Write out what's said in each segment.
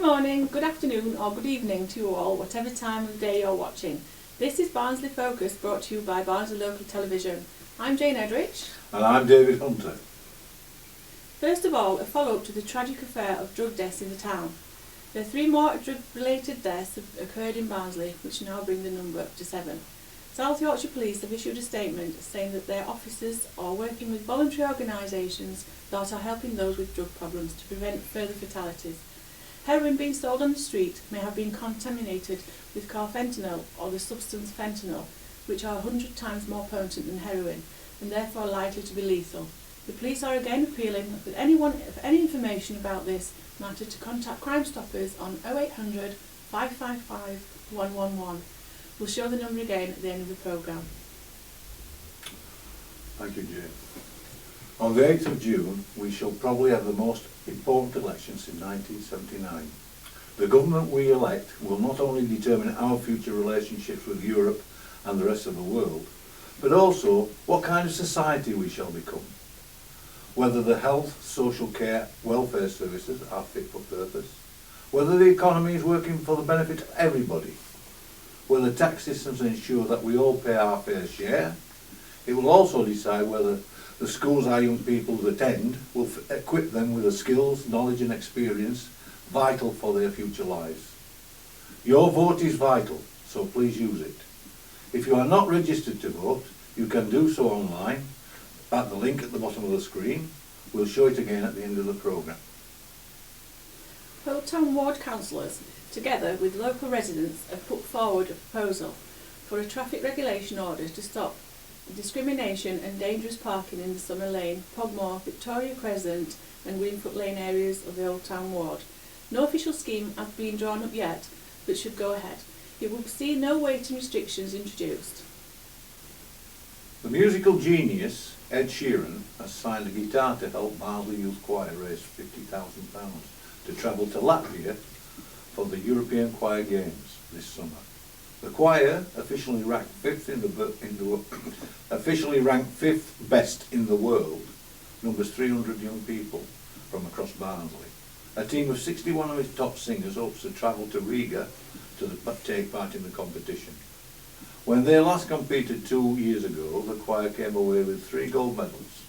morning, good afternoon or good evening to you all, whatever time of the day you're watching. This is Barnsley Focus, brought to you by Barnsley Local Television. I'm Jane Edrich. And I'm David Hunter. First of all, a follow-up to the tragic affair of drug deaths in the town. There are 3 more drug-related deaths have occurred in Barnsley, which now bring the number up to 7. South Yorkshire Police have issued a statement saying that their officers are working with voluntary organisations that are helping those with drug problems to prevent further fatalities. Heroin being sold on the street may have been contaminated with carfentanil or the substance fentanyl, which are 100 times more potent than heroin and therefore likely to be lethal. The police are again appealing with anyone for any information about this matter to contact Crime Stoppers on 0800 555 111. We'll show the number again at the end of the programme. Thank you, Jane. On the 8th of June, we shall probably have the most important election since 1979. The government we elect will not only determine our future relationships with Europe and the rest of the world, but also what kind of society we shall become. Whether the health, social care, welfare services are fit for purpose, whether the economy is working for the benefit of everybody, whether tax systems ensure that we all pay our fair share. It will also decide whether the schools our young people attend will equip them with the skills, knowledge and experience vital for their future lives. Your vote is vital, so please use it. If you are not registered to vote, you can do so online at the link at the bottom of the screen. We'll show it again at the end of the programme. Old Town Ward councillors, together with local residents, have put forward a proposal for a traffic regulation order to stop discrimination and dangerous parking in the Summer Lane, Pogmore, Victoria Crescent and Greenfoot Lane areas of the Old Town Ward. No official scheme has been drawn up yet, but should go ahead. It will see no waiting restrictions introduced. The musical genius Ed Sheeran has signed a guitar to help Barnsley Youth Choir raise £50,000 to travel to Latvia for the European Choir Games this summer. The choir, officially ranked fifth best in the world, numbers 300 young people from across Barnsley. A team of 61 of its top singers hopes to travel to Riga to take part in the competition. When they last competed 2 years ago, the choir came away with 3 gold medals.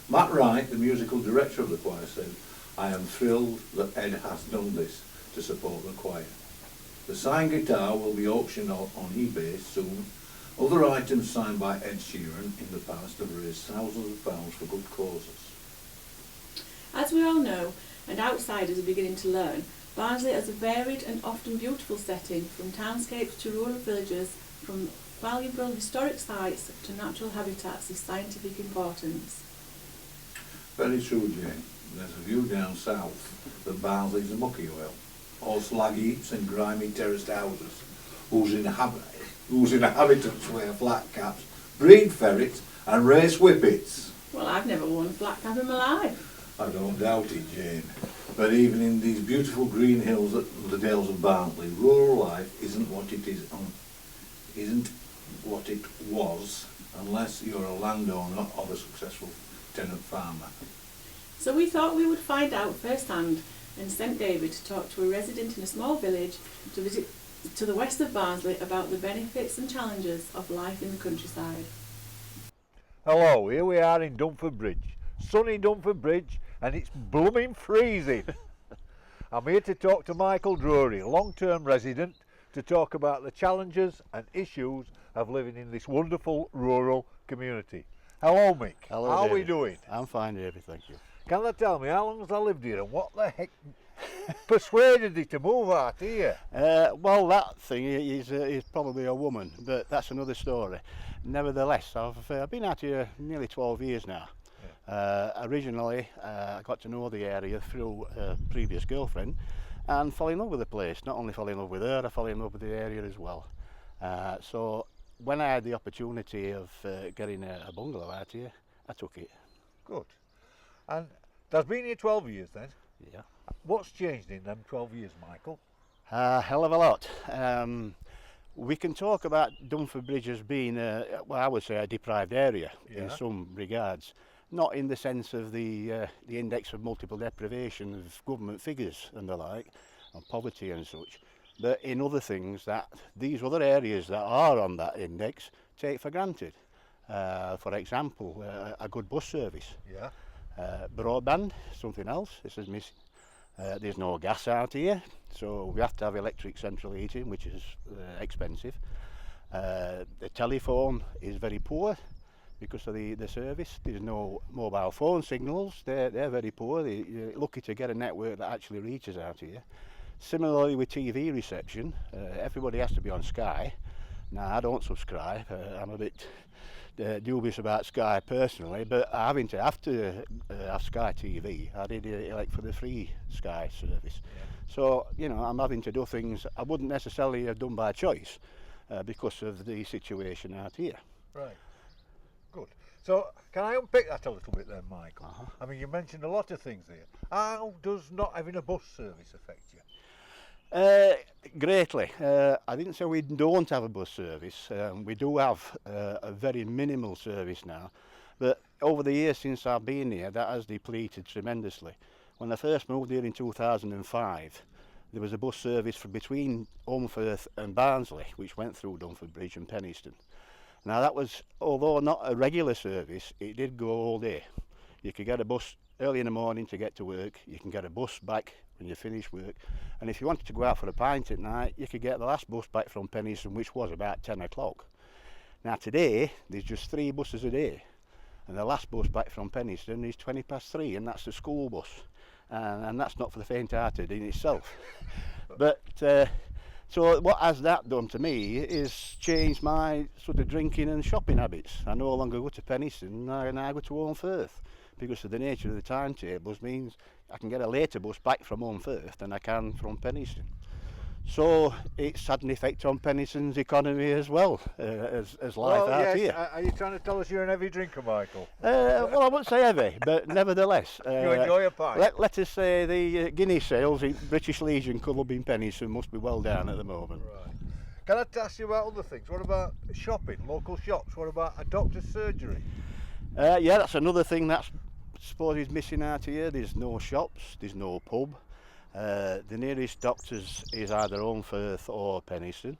Matt Wright, the musical director of the choir, said, "I am thrilled that Ed has done this to support the choir." The signed guitar will be auctioned on eBay soon. Other items signed by Ed Sheeran in the past have raised thousands of pounds for good causes. As we all know, and outsiders are beginning to learn, Barnsley has a varied and often beautiful setting, from townscapes to rural villages, from valuable historic sites to natural habitats of scientific importance. Very true, Jane. There's a view down south that Barnsley is a mucky oil. All slag heaps and grimy terraced houses, whose inhabitants wear flat caps, breed ferrets and race whippets. Well, I've never worn a flat cap in my life. I don't doubt it, Jane. But even in these beautiful green hills at the Dales of Barnsley, rural life isn't what it was unless you're a landowner or a successful tenant farmer. So we thought we would find out firsthand and sent David to talk to a resident in a small village to visit to the west of Barnsley about the benefits and challenges of life in the countryside. Hello, here we are in Dunford Bridge, sunny Dunford Bridge, and it's blooming freezing. I'm here to talk to Michael Drury, long-term resident, to talk about the challenges and issues of living in this wonderful rural community. Hello, Mick. Hello, how David. are we doing? I'm fine, David, thank you. Can they tell me how long has I lived here and what the heck persuaded you to move out here? Well, that thing is probably a woman, but that's another story. Nevertheless, I've been out here nearly 12 years now. Yeah. Originally, I got to know the area through a previous girlfriend and fell in love with the place. Not only fell in love with her, I fell in love with the area as well. So when I had the opportunity of getting a bungalow out here, I took it. Good. And that's been here 12 years then? Yeah. What's changed in them 12 years, Michael? Hell of a lot. We can talk about Dunford Bridge as being, well, I would say a deprived area in some regards. Not in the sense of the index of multiple deprivation of government figures and the like, on poverty and such, but in other things that these other areas that are on that index take for granted. For example, a good bus service. Yeah. Broadband, something else, this is missing. There's no gas out here, so we have to have electric central heating, which is expensive. The telephone is very poor because of the service. There's no mobile phone signals, they're very poor. You're lucky to get a network that actually reaches out here. Similarly with TV reception, everybody has to be on Sky. Now I don't subscribe, I'm a bit dubious about Sky personally, but having to have Sky TV, I did elect for the free Sky service. Yeah. So, you know, I'm having to do things I wouldn't necessarily have done by choice because of the situation out here. Right. Good. So can I unpick that a little bit then, Michael? Uh-huh. I mean, you mentioned a lot of things there. How does not having a bus service affect you? Greatly. I didn't say we don't have a bus service. We do have a very minimal service now, but over the years since I've been here, that has depleted tremendously. When I first moved here in 2005, there was a bus service from between Holmfirth and Barnsley, which went through Dunford Bridge and Penistone. Now that was, although not a regular service, it did go all day. You could get a bus early in the morning to get to work, you can get a bus back when you finish work, and if you wanted to go out for a pint at night, you could get the last bus back from Penistone, which was about 10 o'clock. Now today, there's just 3 buses a day, and the last bus back from Penistone is 20 past 3, and that's the school bus, and that's not for the faint-hearted in itself. But so what has that done to me is changed my sort of drinking and shopping habits. I no longer go to Penistone, and I go to Holmfirth, because of the nature of the timetables means I can get a later bus back from Holmfirth than I can from Penistone. So it's had an effect on Penistone's economy as well, as life out here. Are you trying to tell us you're an heavy drinker, Michael? Well, I wouldn't say heavy, but nevertheless. You enjoy a pint? Let us say the Guinness sales in British Legion Club in Penistone must be well down at the moment. Right. Can I ask you about other things? What about shopping, local shops? What about a doctor's surgery? Yeah, that's another thing that's I suppose is missing out here. There's no shops, there's no pub. The nearest doctors is either Holmfirth or Penistone.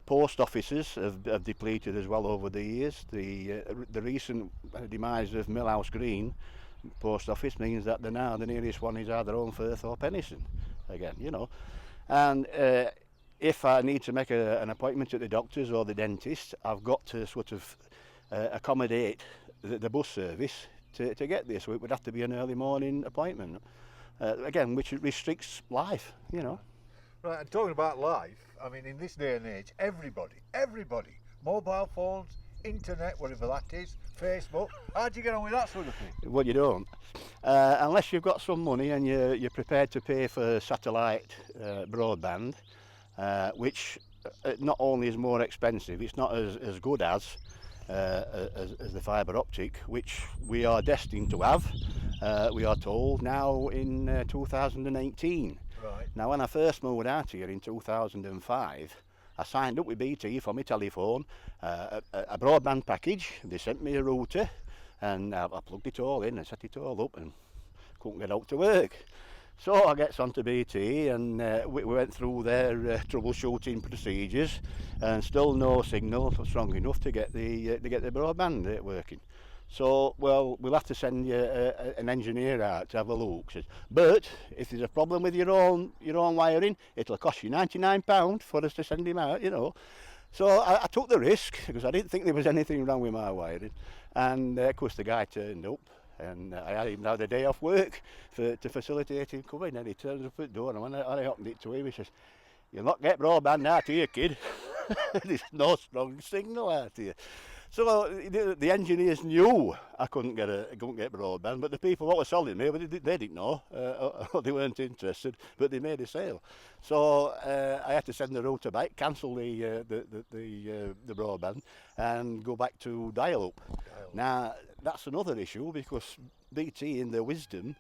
Post offices have depleted as well over the years. The recent demise of Millhouse Green post office means that the nearest one is either Holmfirth or Penistone again, you know. And if I need to make an appointment at the doctor's or the dentist, I've got to sort of accommodate the bus service to get there, so it would have to be an early morning appointment. Again, which restricts life, you know. Right, and talking about life, I mean, in this day and age, everybody, mobile phones, internet, whatever that is, Facebook, how do you get on with that sort of thing? Well, you don't. Unless you've got some money and you're prepared to pay for satellite broadband, which not only is more expensive, it's not as good as the fibre optic, which we are destined to have, we are told, now in 2018. Right. Now, when I first moved out here in 2005, I signed up with BT for my telephone, a broadband package. They sent me a router, and I plugged it all in and set it all up, and couldn't get out to work. So I gets onto BT, and we went through their troubleshooting procedures, and still no signal strong enough to get the broadband working. So, well, we'll have to send you an engineer out to have a look. But if there's a problem with your own wiring, it'll cost you £99 for us to send him out, you know. So I took the risk because I didn't think there was anything wrong with my wiring, and of course the guy turned up. And I had him had a day off work to facilitate him coming, and he turned up at the door, and when I opened it to him, he says, "You'll not get broadband out here, kid." There's no strong signal out here. So the engineers knew I couldn't get broadband, but the people that were selling me, they didn't know, or they weren't interested, but they made a sale. So I had to send the router back, cancel the broadband, and go back to dial-up. Now that's another issue, because BT, in their wisdom,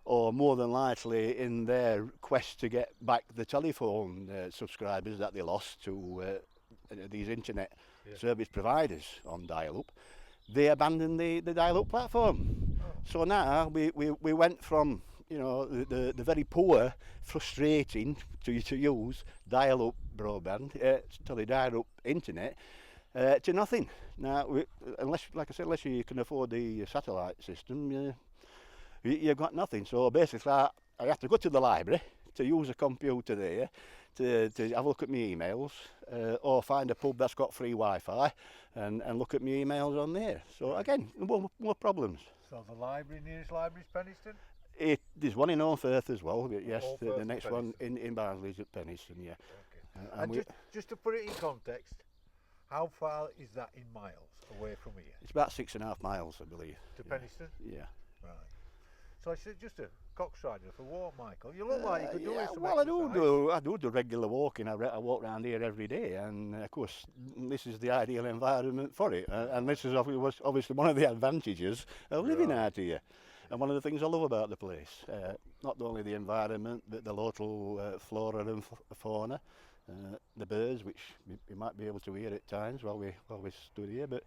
or more than likely in their quest to get back the telephone subscribers that they lost to these internet service providers on dial-up, they abandoned the dial-up platform. So now we went from you know, the very poor, frustrating to use dial-up broadband, to the dial-up internet, to nothing. Now, unless, like I said, unless you can afford the satellite system, you've got nothing. So basically, I have to go to the library to use a computer there to have a look at my emails, or find a pub that's got free Wi-Fi and look at my emails on there. So again, more problems. So the library, nearest library is Penistone? There's one in Firth as well, but yes, Firth the and next one Penistone. in Barnsley is at Penistone, yeah. Okay. And just to put it in context, how far is that in miles away from here? It's about 6.5 miles, I believe. To Penistone? Yeah. Right. So it's just a cockstrider for walk, Michael. You look like you could do yeah, some well, exercise. I do the regular walking. I walk around here every day, and of course, this is the ideal environment for it. And this is obviously one of the advantages of living out here. And one of the things I love about the place, not only the environment, but the local flora and fauna, the birds, which we might be able to hear at times while we stood here. But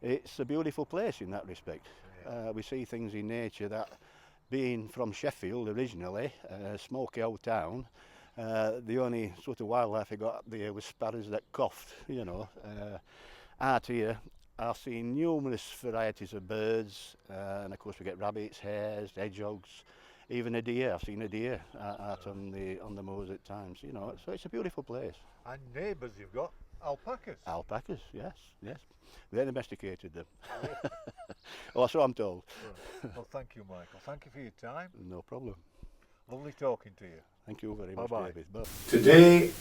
it's a beautiful place in that respect. Yeah. We see things in nature that, being from Sheffield originally, smoky old town, the only sort of wildlife I got there was sparrows that coughed, you know. Out here, I've seen numerous varieties of birds, and of course we get rabbits, hares, hedgehogs, even a deer. I've seen a deer out on the moors at times, you know. So it's a beautiful place. And neighbours you've got, alpacas. Alpacas, yes. They domesticated them. Well, so I'm told. Right. Well, thank you, Michael. Thank you for your time. No problem. Lovely talking to you. Thank you very much, Bye-bye. David. Bye. Today,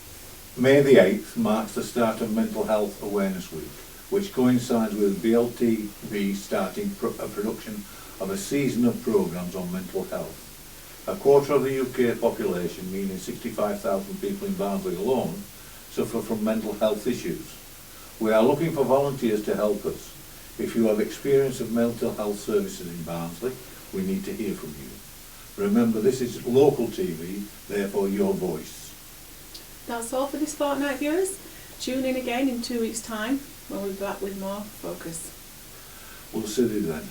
May the 8th, marks the start of Mental Health Awareness Week, which coincides with BLTV starting a production of a season of programmes on mental health. A quarter of the UK population, meaning 65,000 people in Barnsley alone, suffer from mental health issues. We are looking for volunteers to help us. If you have experience of mental health services in Barnsley, we need to hear from you. Remember, this is local TV, therefore your voice. That's all for this fortnight, viewers. Tune in again in 2 weeks' time when we're back with more Focus. We'll see you then.